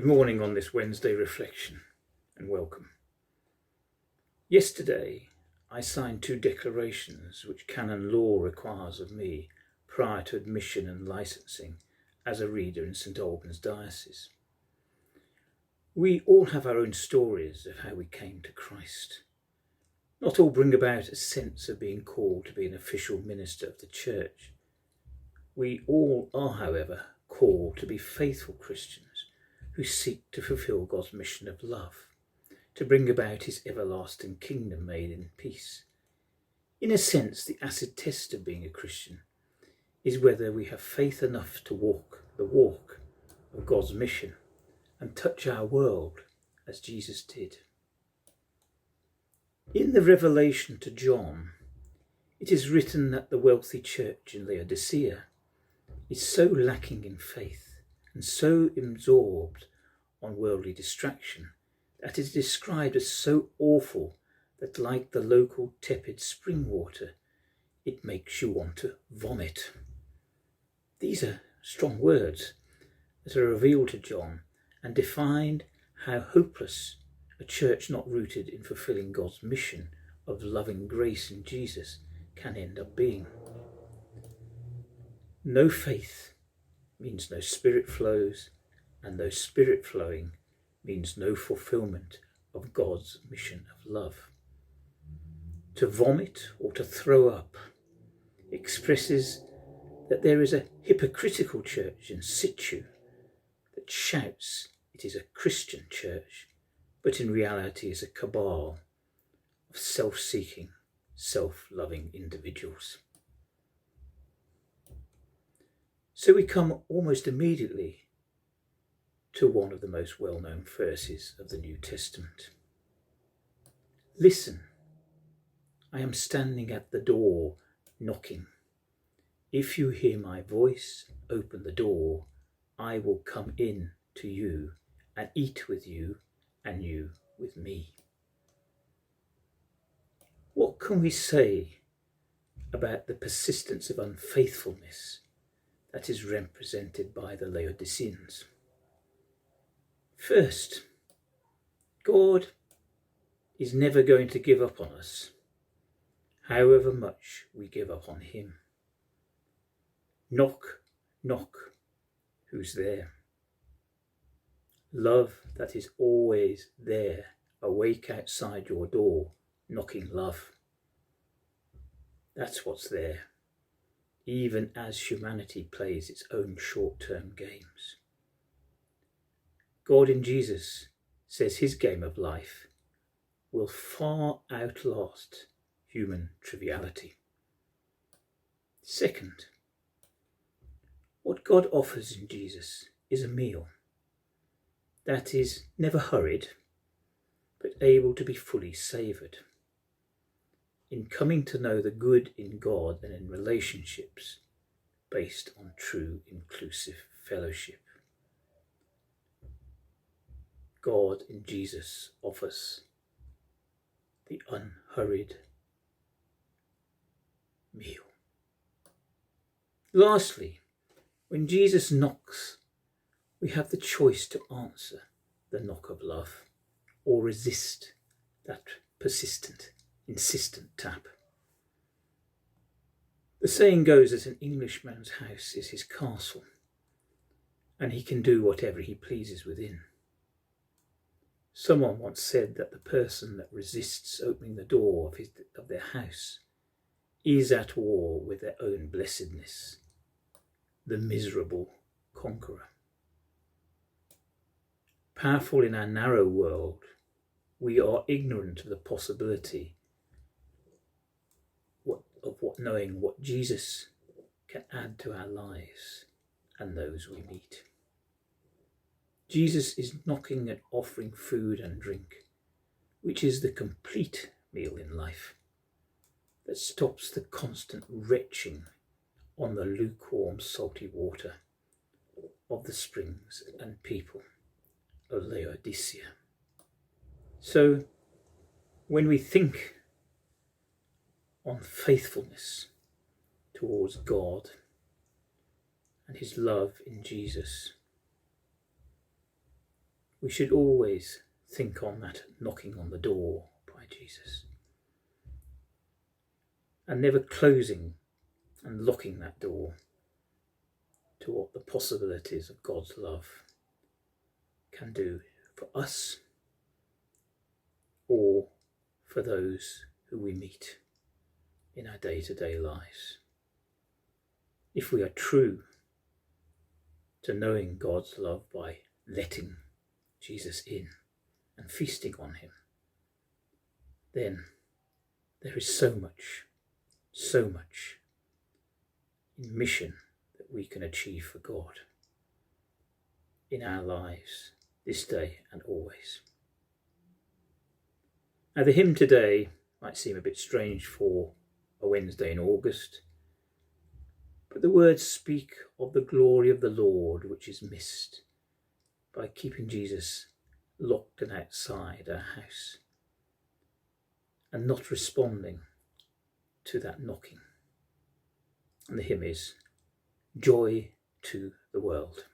Good morning on this Wednesday reflection and welcome. Yesterday I signed 2 declarations which canon law requires of me prior to admission and licensing as a reader in St Albans Diocese. We all have our own stories of how we came to Christ. Not all bring about a sense of being called to be an official minister of the Church. We all are, however, called to be faithful Christians who seek to fulfil God's mission of love, to bring about his everlasting kingdom made in peace. In a sense, the acid test of being a Christian is whether we have faith enough to walk the walk of God's mission and touch our world as Jesus did. In the revelation to John, it is written that the wealthy church in Laodicea is so lacking in faith and so absorbed on worldly distraction that it is described as so awful that, like the local tepid spring water, it makes you want to vomit. These are strong words that are revealed to John and defined how hopeless a church not rooted in fulfilling God's mission of loving grace in Jesus can end up being. No faith means no spirit flows, and no spirit flowing means no fulfilment of God's mission of love. To vomit or to throw up expresses that there is a hypocritical church in situ that shouts it is a Christian church, but in reality is a cabal of self-seeking, self-loving individuals. So we come almost immediately to one of the most well-known verses of the New Testament. Listen, I am standing at the door knocking. If you hear my voice, open the door. I will come in to you and eat with you and you with me. What can we say about the persistence of unfaithfulness that is represented by the Laodiceans? First, God is never going to give up on us, however much we give up on him. Knock, knock, who's there? Love that is always there, awake outside your door, knocking love. That's what's there, even as humanity plays its own short-term games. God in Jesus says his game of life will far outlast human triviality. Second, what God offers in Jesus is a meal that is never hurried, but able to be fully savoured. In coming to know the good in God and in relationships based on true inclusive fellowship. God in Jesus offers the unhurried meal. Lastly, when Jesus knocks, we have the choice to answer the knock of love or resist that persistent, insistent tap. The saying goes that an Englishman's house is his castle, and he can do whatever he pleases within. Someone once said that the person that resists opening the door of their house is at war with their own blessedness, the miserable conqueror. Powerful in our narrow world, we are ignorant of the possibility of knowing what Jesus can add to our lives and those we meet. Jesus is knocking and offering food and drink, which is the complete meal in life that stops the constant retching on the lukewarm salty water of the springs and people of Laodicea. So when we think on faithfulness towards God and his love in Jesus, we should always think on that knocking on the door by Jesus, and never closing and locking that door to what the possibilities of God's love can do for us or for those who we meet in our day-to-day lives. If we are true to knowing God's love by letting Jesus in and feasting on him, then there is so much in mission that we can achieve for God in our lives this day and always. Now, the hymn today might seem a bit strange for a Wednesday in August, but the words speak of the glory of the Lord which is missed by keeping Jesus locked and outside our house and not responding to that knocking. And the hymn is Joy to the World.